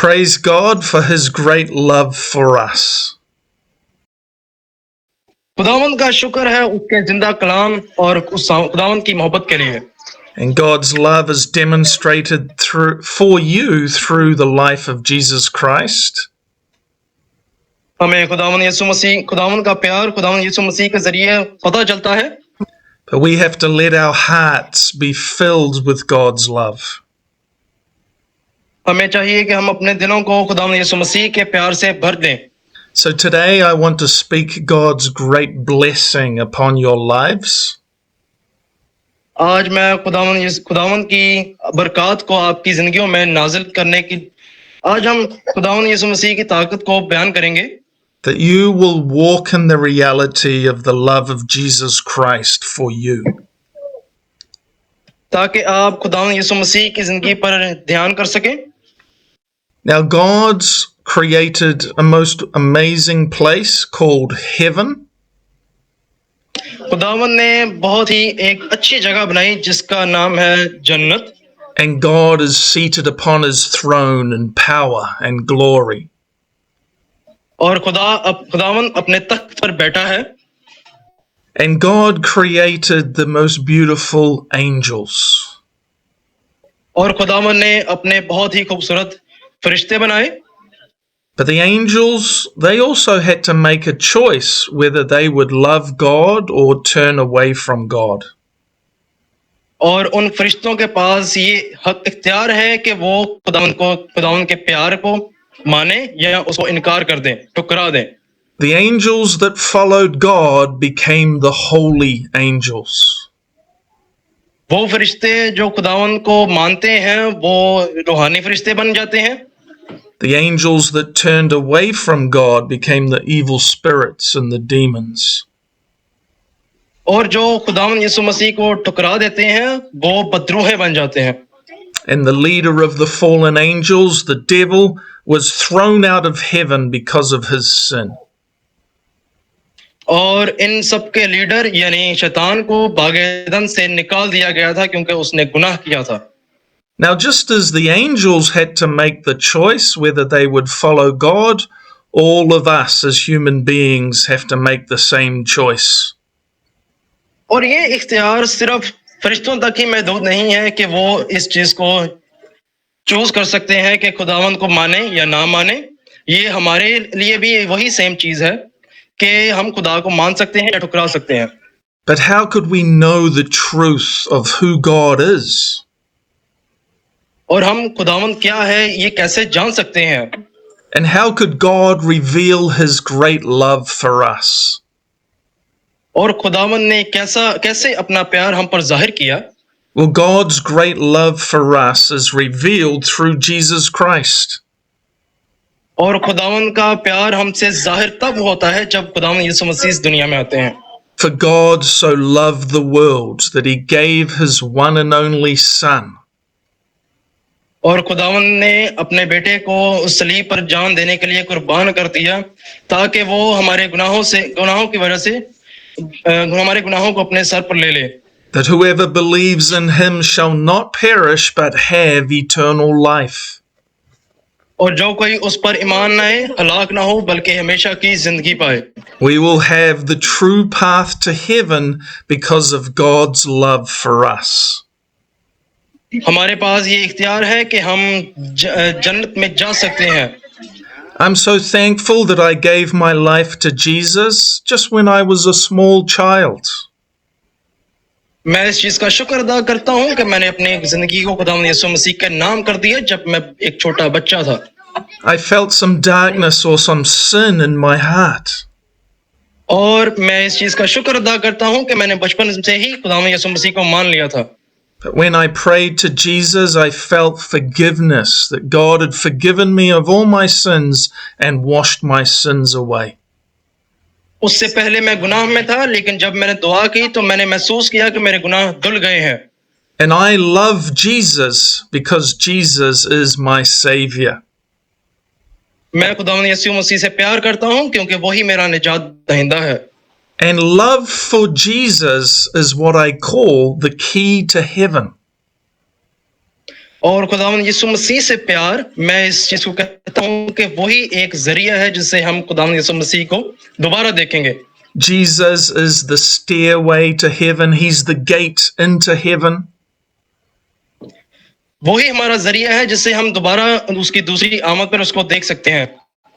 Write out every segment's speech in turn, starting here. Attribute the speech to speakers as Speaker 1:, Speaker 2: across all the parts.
Speaker 1: Praise God for his great love for us.
Speaker 2: खुदावंद का शुक्र है उसके जिंदा कलाम और उस खुदावंद की मोहब्बत के लिए।
Speaker 1: And God's love is demonstrated for you through the life of Jesus Christ.
Speaker 2: हमें खुदावंद का प्यार खुदावंद यीशु मसीह के जरिए पता चलता है।
Speaker 1: But we have to let our hearts be filled with God's love.
Speaker 2: हमें चाहिए कि हम अपने दिलों को खुदावंद यीशु मसीह के प्यार से भर दें।
Speaker 1: So today I want to speak God's great blessing upon your lives.
Speaker 2: आज मैं खुदावंद की बरकत को आपकी जिंदगियों में नाजिल करने की आज हम खुदावंद यीशु मसीह की ताकत को बयान करेंगे।
Speaker 1: That you will walk in the reality of the love of Jesus Christ for you.
Speaker 2: ताकि आप खुदावंद यीशु मसीह की जिंदगी पर ध्यान कर सकें।
Speaker 1: Now God's created a most amazing place called heaven.
Speaker 2: खुदावंद ने बहुत ही एक अच्छी जगह बनाई जिसका नाम है जन्नत।
Speaker 1: And God is seated upon his throne in power and glory.
Speaker 2: और खुदावंद अपने तख्त पर बैठा है।
Speaker 1: And God created the most beautiful angels.
Speaker 2: और खुदावंद ने अपने बहुत ही खूबसूरत फरिश्ते बनाए।
Speaker 1: But the angels, they also had to make a choice whether they would love God or turn away from God.
Speaker 2: और उन फरिश्तों के पास ये हक इख्तियार है कि वो खुदावंद के प्यार को माने या उसको इनकार कर दें, ठुकरा दें।
Speaker 1: The angels that followed God became the holy angels.
Speaker 2: वो फरिश्ते जो खुदावंद को मानते हैं वो रूहानी फरिश्ते बन जाते हैं।
Speaker 1: The angels that turned away from God became the evil spirits and the demons.
Speaker 2: और जो खुदावंद यीशु मसीह को ठुकरा देते हैं वो बदरूहें बन जाते हैं।
Speaker 1: And the leader of the fallen angels, the devil, was thrown out of heaven because of his sin.
Speaker 2: और इन सब के लीडर यानी शैतान को बागेदन से निकाल दिया गया था क्योंकि उसने गुनाह किया था।
Speaker 1: Now, just as the angels had to make the choice whether they would follow God, all of us as human beings have to make the same choice.
Speaker 2: और ये इख्तियार सिर्फ फरिश्तों तक ही महदूद नहीं है कि वो इस चीज को चूज कर सकते हैं कि खुदावंद को माने या ना माने। ये हमारे लिए भी वही सेम चीज है कि हम खुदा को मान सकते हैं या ठुकरा सकते हैं।
Speaker 1: But how could we know the truth of who God is?
Speaker 2: और हम खुदावंद क्या है ये कैसे जान सकते हैं?
Speaker 1: And how could God reveal his great love for us?
Speaker 2: और खुदावंद ने कैसे अपना प्यार हम पर जाहिर किया?
Speaker 1: Well, God's great love for us is revealed through Jesus Christ.
Speaker 2: और खुदावंद का प्यार हमसे जाहिर तब होता है जब खुदावंद यीशु मसीह इस दुनिया में आते हैं।
Speaker 1: For God so loved the world that he gave his one and only Son.
Speaker 2: और खुदावंद ने अपने बेटे को उस सलीब पर जान देने के लिए कुर्बान कर दिया ताकि वो हमारे गुनाहों की वजह से हमारे गुनाहों को अपने सर पर ले ले।
Speaker 1: That whoever believes in him shall not perish but have eternal life.
Speaker 2: और जो कोई उस पर ईमान लाए हलाक ना हो बल्कि हमेशा की जिंदगी पाए।
Speaker 1: We will have the true path to heaven because of God's love for us.
Speaker 2: हमारे पास ये इख्तियार है कि हम जन्नत में जा सकते हैं।
Speaker 1: I'm so thankful that I gave my life to Jesus just when I was a small child.
Speaker 2: मैं इस चीज का शुक्र अदा करता हूँ कि मैंने अपनी जिंदगी को खुदावंद यीशु मसीह का नाम कर दिया जब मैं एक छोटा बच्चा था।
Speaker 1: I felt some darkness or some sin in my heart.
Speaker 2: और मैं इस चीज का शुक्र अदा करता हूँ कि मैंने बचपन से ही खुदावंद यीशु मसीह को मान लिया था।
Speaker 1: But when I prayed to Jesus, I felt forgiveness, that God had forgiven me of all my sins and washed my sins away.
Speaker 2: उससे पहले मैं गुनाह में था लेकिन जब मैंने दुआ की तो मैंने महसूस किया कि मेरे गुनाह धुल गए हैं।
Speaker 1: And I love Jesus because Jesus is my Savior.
Speaker 2: मैं खुदावंद यीशु मसीह से प्यार करता हूँ क्योंकि वही मेरा निजात दहिंदा है।
Speaker 1: And love for Jesus is what I call the key to heaven.
Speaker 2: और खुदावंद यीशु मसीह से प्यार, मैं इस चीज को कहता हूँ कि वही एक जरिया है जिससे हम खुदावंद यीशु मसीह को दोबारा देखेंगे।
Speaker 1: Jesus is the stairway to heaven. He's the gate into heaven.
Speaker 2: वही हमारा जरिया है जिससे हम दोबारा उसकी दूसरी आमद पर उसको देख सकते हैं।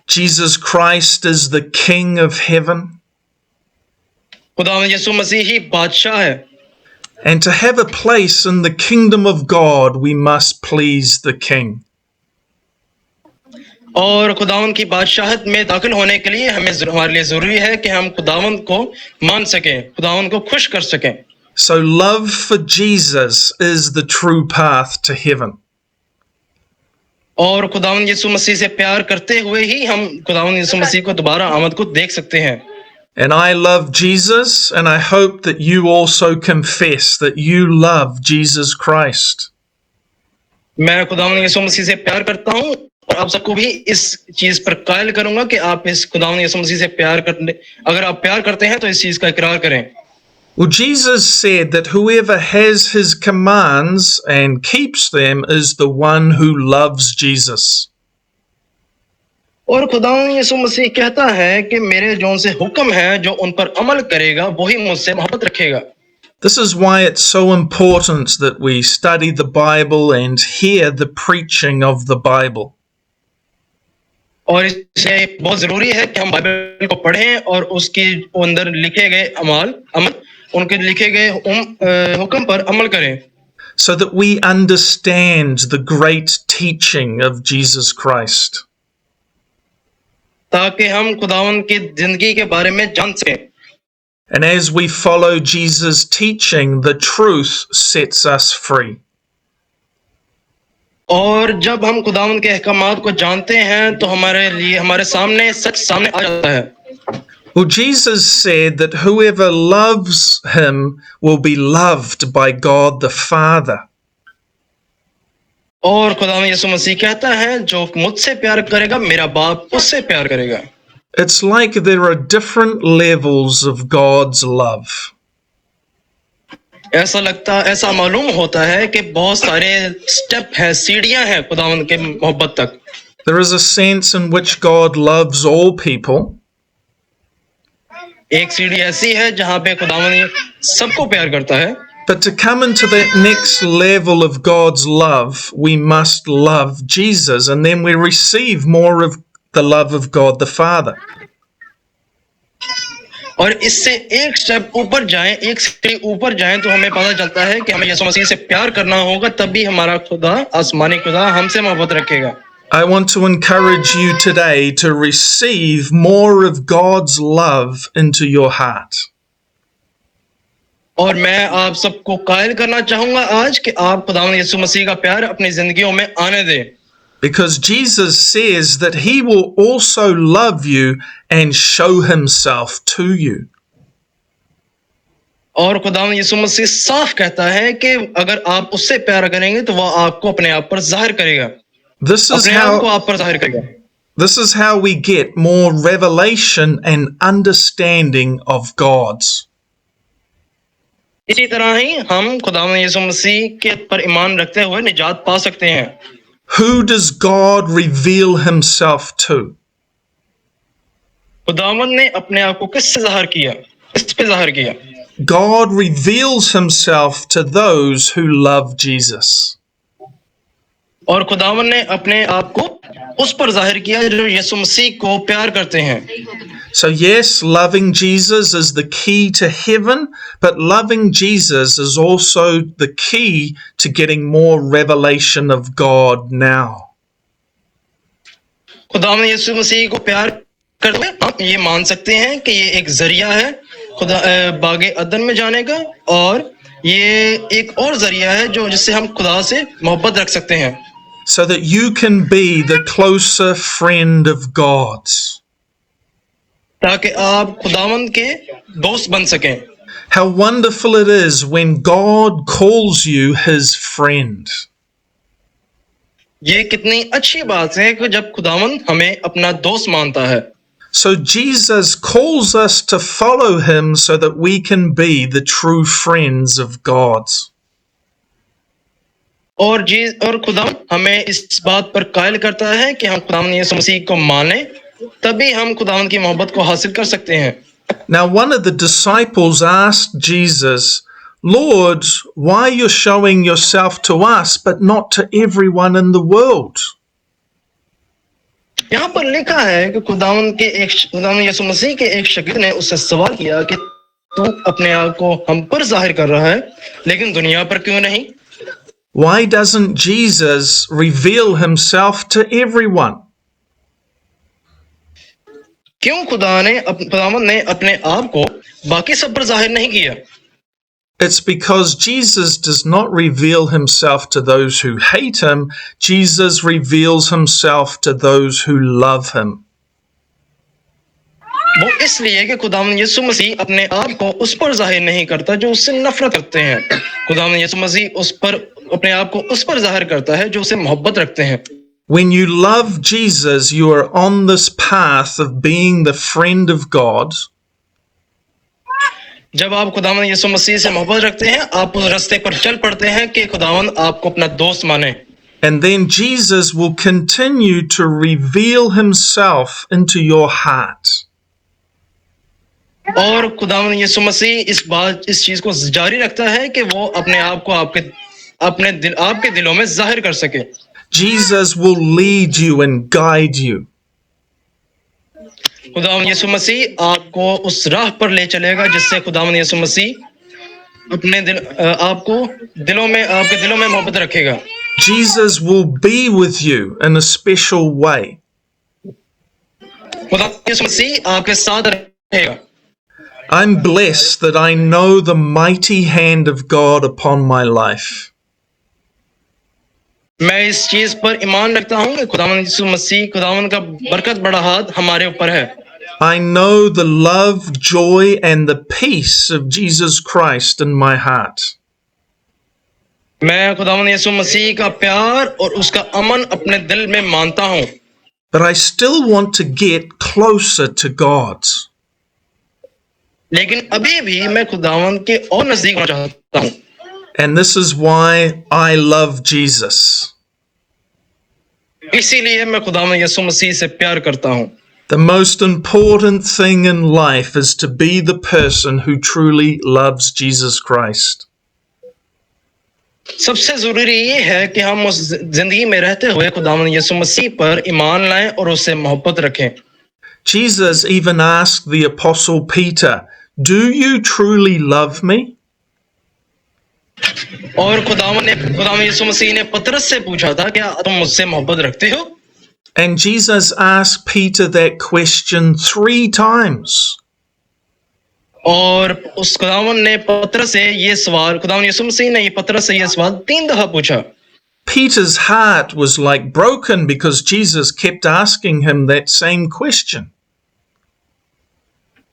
Speaker 1: Jesus Christ is the King of heaven.
Speaker 2: खुदावंद यीशु मसीह ही बादशाह है।
Speaker 1: And to have a place in the kingdom of God, we must please the King.
Speaker 2: और खुदावंद की बादशाहत में दाखिल होने के लिए हमारे लिए जरूरी है कि हम खुदावंद को मान सकें, खुदावंद को खुश कर सकें।
Speaker 1: So love for Jesus is the true path to heaven.
Speaker 2: और खुदावंद यीशु मसीह से प्यार करते हुए ही हम खुदावंद यीशु मसीह को दोबारा आमद को देख सकते हैं।
Speaker 1: And I love Jesus, and I hope that you also confess that you love Jesus Christ.
Speaker 2: मैं खुदावंद यीशु मसीह से प्यार करता हूँ और आप सबको भी इस चीज पर कायल करूंगा कि आप इस खुदावंद यीशु मसीह से प्यार करने, अगर आप प्यार करते हैं तो इस चीज का इकरार करें।
Speaker 1: Well, Jesus said that whoever has his commands and keeps them is the one who loves Jesus.
Speaker 2: और खुदावंद यीशु मसीह कहता है कि मेरे जो उनसे हुक्म है, जो उन पर अमल करेगा वही मुझसे मोहब्बत रखेगा।
Speaker 1: This is why it's so important that we study the Bible and hear the preaching of the Bible.
Speaker 2: और इसलिए बहुत जरूरी है कि हम बाइबल को पढ़ें और उसके अंदर लिखे गए अमल उनके लिखे गए हुक्म पर अमल करें,
Speaker 1: so that we understand the great teaching of Jesus Christ.
Speaker 2: ताकि हम खुदावंद की जिंदगी के बारे में जान सकें।
Speaker 1: And as we follow Jesus' teaching, the truth sets us free.
Speaker 2: और जब हम खुदावंद के अहकामात को जानते हैं तो हमारे लिए हमारे सामने सच सामने आ जाता है।
Speaker 1: Well, Jesus said that whoever loves him will be loved by God the Father.
Speaker 2: और खुदावंद यीशु मसीह कहता है जो मुझसे प्यार करेगा मेरा बाप उससे प्यार करेगा।
Speaker 1: It's like there are different levels of God's love.
Speaker 2: ऐसा मालूम होता है कि बहुत सारे स्टेप है, सीढ़ियां हैं खुदावंद के मोहब्बत तक।
Speaker 1: There is a sense in which God loves all people.
Speaker 2: एक सीढ़ी ऐसी है जहां पे खुदावंद सबको प्यार करता है।
Speaker 1: But to come into that next level of God's love, we must love Jesus, and then we receive more of the love of God the Father.
Speaker 2: और इससे एक स्टेप ऊपर जाएं, एक सीढ़ी ऊपर जाएं तो हमें पता चलता है कि हमें यीशु मसीह से प्यार करना होगा, तभी हमारा खुदा, आसमानी खुदा हमसे मोहब्बत रखेगा।
Speaker 1: I want to encourage you today to receive more of God's love into your heart.
Speaker 2: और मैं आप सबको कायल करना चाहूंगा आज कि आप खुदावंद यीशु मसीह का प्यार अपनी जिंदगियों में आने दें।
Speaker 1: Because Jesus says that he will also love you and show himself to you.
Speaker 2: और खुदावंद यीशु मसीह साफ कहता है कि अगर आप उससे प्यार करेंगे तो वह आपको अपने आप पर जाहिर करेगा, अपने आप को आप पर जाहिर करेगा।
Speaker 1: This is how we get more revelation and understanding of God's.
Speaker 2: इसी तरह ही हम खुदावंद यीशु मसीह के पर ईमान रखते हुए निजात पा सकते हैं।
Speaker 1: Who does God reveal himself to?
Speaker 2: खुदावंद ने अपने आप को किससे जाहिर किया, किस पे जाहिर किया?
Speaker 1: God reveals himself to those who love Jesus.
Speaker 2: और खुदावंद ने अपने आप को उस पर जाहिर किया जो यीशु मसीह को प्यार करते हैं।
Speaker 1: So yes, loving Jesus is the key to heaven, but loving Jesus is also the key to getting more revelation of God now.
Speaker 2: खुदावंद यीशु मसीह को प्यार करते हुए हम ये मान सकते हैं कि ये एक जरिया है खुदा बागे अदन में जाने का, और ये एक और जरिया है जो जिससे हम खुदा से मोहब्बत रख सकते हैं।
Speaker 1: So that you can be the closer friend of God's.
Speaker 2: ताकि आप खुदावंद के दोस्त बन सकें।
Speaker 1: How wonderful it is when God calls you his friend.
Speaker 2: ये कितनी अच्छी बात है कि जब खुदावंद हमें अपना दोस्त मानता है।
Speaker 1: So Jesus calls us to follow him so that we can be the true friends of God.
Speaker 2: और खुदा हमें इस बात पर कायल करता है कि हम खुदा यीशु मसीह को माने, तभी हम खुदावंद की मोहब्बत को हासिल कर सकते हैं।
Speaker 1: Now, one of the disciples asked Jesus, Lord, why you're showing yourself to us, but not to everyone in the world?
Speaker 2: यहाँ पर लिखा है कि खुदावंद यीशु मसीह के एक शागिर्द ने उससे सवाल किया कि तू अपने आप को हम पर जाहिर कर रहा है, लेकिन दुनिया पर क्यों नहीं?
Speaker 1: Why doesn't Jesus reveal himself to everyone?
Speaker 2: क्यों खुदावंद ने अपने आप को बाकी सब पर जाहिर नहीं किया?
Speaker 1: It's because Jesus does not reveal himself to those who hate him. Jesus reveals himself to those who love him.
Speaker 2: वो इसलिए कि खुदावंद यीशु मसीह अपने आप को उस पर जाहिर नहीं करता जो उससे नफरत करते हैं। खुदावंद यीशु मसीह अपने आप को उस पर जाहिर करता है जो उससे मोहब्बत रखते हैं।
Speaker 1: When you love Jesus, you are on this path of being the friend of God.
Speaker 2: जब आप खुदावंद यीशु मसीह से मोहब्बत रखते हैं, आप उस रास्ते पर चल पड़ते हैं कि खुदावंद आपको अपना दोस्त माने।
Speaker 1: And then Jesus will continue to reveal himself into your heart.
Speaker 2: और खुदावंद यीशु मसीह इस चीज को जारी रखता है कि वो अपने आप को आपके दिलों में जाहिर कर सके।
Speaker 1: Jesus will lead you and guide you.
Speaker 2: खुदावंद यीशु मसीह आपको उस राह पर ले चलेगा जिससे खुदावंद यीशु मसीह आपके दिलों में मोहब्बत रखेगा।
Speaker 1: Jesus will be with you in a special way.
Speaker 2: खुदावंद यीशु मसीह आपके साथ रहेगा।
Speaker 1: I'm blessed that I know the mighty hand of God upon my life.
Speaker 2: मैं इस चीज पर ईमान रखता हूं कि खुदावंद का बरकत बड़ा हाथ हमारे ऊपर है।
Speaker 1: I know the love, joy, and the peace of Jesus Christ in my heart.
Speaker 2: मैं खुदावंद यीशु मसीह का प्यार और उसका अमन अपने दिल में मानता हूं।
Speaker 1: But I still want to get closer to God.
Speaker 2: लेकिन अभी भी मैं खुदावंद के और नजदीक होना चाहता हूं।
Speaker 1: And this is why I love Jesus.
Speaker 2: इसीलिए मैं खुदावंद यीशु मसीह से प्यार करता हूं।
Speaker 1: The most important thing in life is to be the person who truly loves Jesus Christ.
Speaker 2: सबसे जरूरी ये है कि हम उस जिंदगी में रहते हुए खुदावंद यीशु मसीह पर ईमान लाएं और उससे मोहब्बत रखें।
Speaker 1: Jesus even asked the apostle Peter, "Do you truly love me?"
Speaker 2: और खुदावंद यीशु मसीह ने पतरस से पूछा था, क्या तुम मुझसे मोहब्बत रखते हो?
Speaker 1: And Jesus asked Peter that question 3 times.
Speaker 2: और उस खुदावंद यीशु मसीह ने ये पतरस से ये सवाल 3 दफा पूछा।
Speaker 1: Peter's heart was like broken because Jesus kept asking him that same question.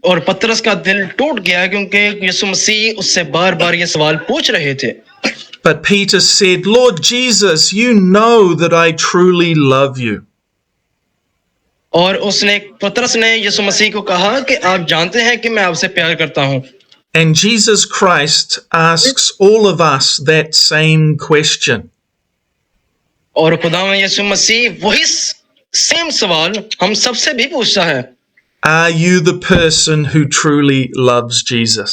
Speaker 2: और पतरस का दिल टूट गया क्योंकि यीशु मसीह उससे बार-बार ये सवाल पूछ रहे थे।
Speaker 1: But Peter said, "Lord Jesus, you know that I truly love you."
Speaker 2: और पतरस ने यीशु मसीह को कहा कि आप जानते हैं कि मैं आपसे प्यार करता हूं।
Speaker 1: And Jesus Christ asks all of us that same question.
Speaker 2: और खुदावंद यीशु मसीह वही सेम सवाल हम सबसे भी पूछता है।
Speaker 1: Are you the person who truly loves Jesus?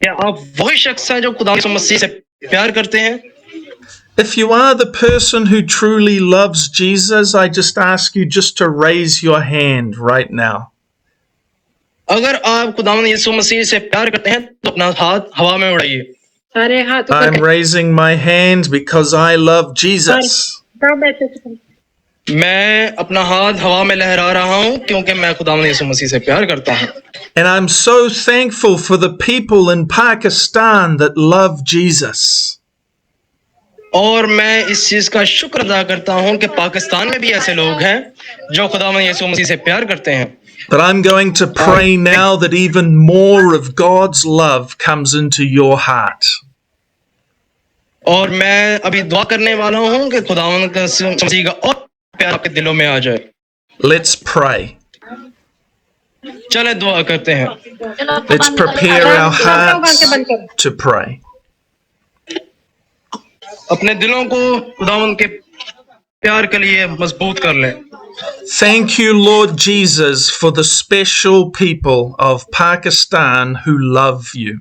Speaker 2: क्या आप वही शख्स हैं जो खुदावंद यीशु मसीह से प्यार करते हैं?
Speaker 1: If you are the person who truly loves Jesus, I just ask you just to raise your hand right now.
Speaker 2: अगर आप खुदावंद यीशु मसीह से प्यार करते हैं तो अपना हाथ हवा में उड़ाइए।
Speaker 3: सारे हाथ
Speaker 1: I'm raising my hand because I love Jesus.
Speaker 2: मैं अपना हाथ हवा में लहरा रहा हूं क्योंकि मैं खुदावंद यीशु मसीह से प्यार करता हूं।
Speaker 1: And I'm so thankful for the people in Pakistan that love Jesus.
Speaker 2: और मैं इस चीज का शुक्र अदा करता हूं कि पाकिस्तान में भी ऐसे लोग हैं जो खुदावंद यीशु मसीह से प्यार करते हैं।
Speaker 1: But I'm going to pray now that even more of God's love comes into your heart.
Speaker 2: और मैं अभी दुआ करने वाला हूं कि खुदावंद मसीह का और प्यार आपके दिलों में आ जाए।
Speaker 1: Let's pray.
Speaker 2: चले दुआ करते हैं।
Speaker 1: Let's prepare our hearts to pray.
Speaker 2: अपने दिलों को खुदावन के प्यार के लिए मजबूत कर लें।
Speaker 1: Thank you, Lord Jesus, for the special people of Pakistan who love you.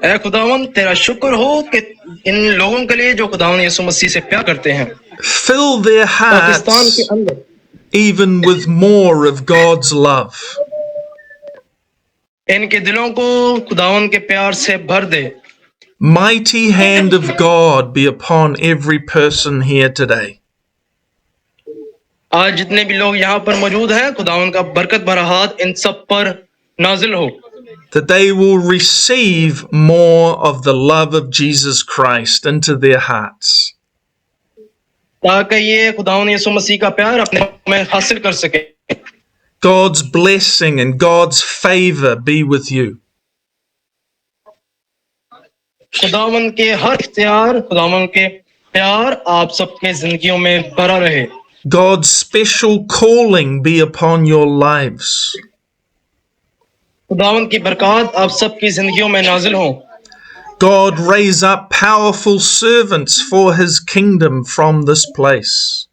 Speaker 2: ऐ खुदावन तेरा शुक्र हो कि इन लोगों के लिए जो खुदावन यीशु मसीह से प्यार करते हैं,
Speaker 1: Fill their
Speaker 2: पाकिस्तान के
Speaker 1: hearts
Speaker 2: अंदर
Speaker 1: even with more of God's love.
Speaker 2: इनके दिलों को खुदावन के प्यार से भर दे।
Speaker 1: Mighty hand of God be upon every person here today.
Speaker 2: आज जितने भी लोग यहाँ पर मौजूद हैं, खुदावन का बरकत भरा हाथ इन सब पर नाजिल हो,
Speaker 1: That they will receive more of the love of Jesus Christ into their hearts.
Speaker 2: ताकि ये खुदावन यीशु मसीह का प्यार अपने में हासिल कर सके।
Speaker 1: God's blessing and God's favor be with you.
Speaker 2: खुदावन के हर इख्तियार, खुदावन के प्यार आप सबके जिंदगियों में भरा रहे।
Speaker 1: God's special calling be upon your lives.
Speaker 2: खुदावन की बरकत आप सबकी जिंदगियों में नाजिल हो।
Speaker 1: God raise up powerful servants for his kingdom from this place.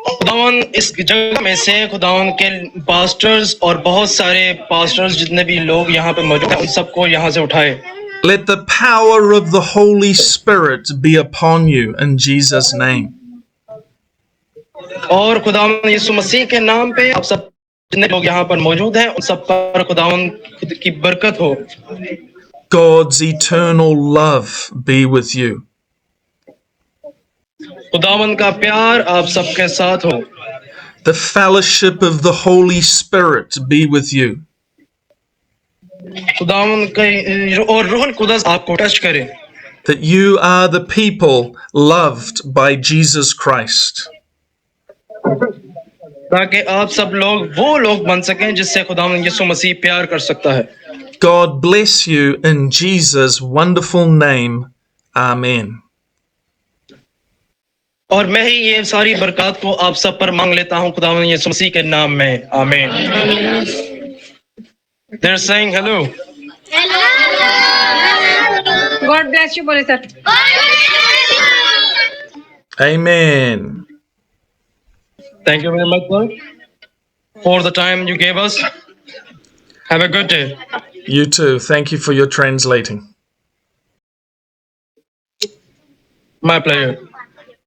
Speaker 2: खुदावन इस जगह में से खुदावन के पास्टर्स और बहुत सारे पास्टर्स जितने भी लोग यहाँ पे मौजूद हैं, उन सबको यहाँ से उठाए।
Speaker 1: Let the power of the Holy Spirit be upon you in Jesus' name.
Speaker 2: और खुदावन यीशु मसीह के नाम पे आप सब जितने लोग यहाँ पर मौजूद हैं, उन सब पर खुदावन की बरकत हो।
Speaker 1: God's eternal love be with you.
Speaker 2: खुदावन का प्यार आप सबके साथ हो।
Speaker 1: The fellowship of the Holy Spirit be with you.
Speaker 2: खुदावन के और रूह कुदस आपको टच करे।
Speaker 1: That you are the people loved by Jesus Christ.
Speaker 2: ताकि आप सब लोग वो लोग बन सकें जिससे खुदावन यीशु मसीह प्यार कर सकता है।
Speaker 1: God bless you in Jesus' wonderful name. Amen.
Speaker 2: और मैं ही ये सारी बरकत को आप सब पर मांग लेता हूँ खुदावन यीशु मसीह के नाम में। आमीन। They're saying hello.
Speaker 3: God bless you, बोले sir.
Speaker 1: Amen.
Speaker 2: Thank you very much, sir, for the time you gave us. Have a good day.
Speaker 1: You too. Thank you for your translating.
Speaker 2: My pleasure.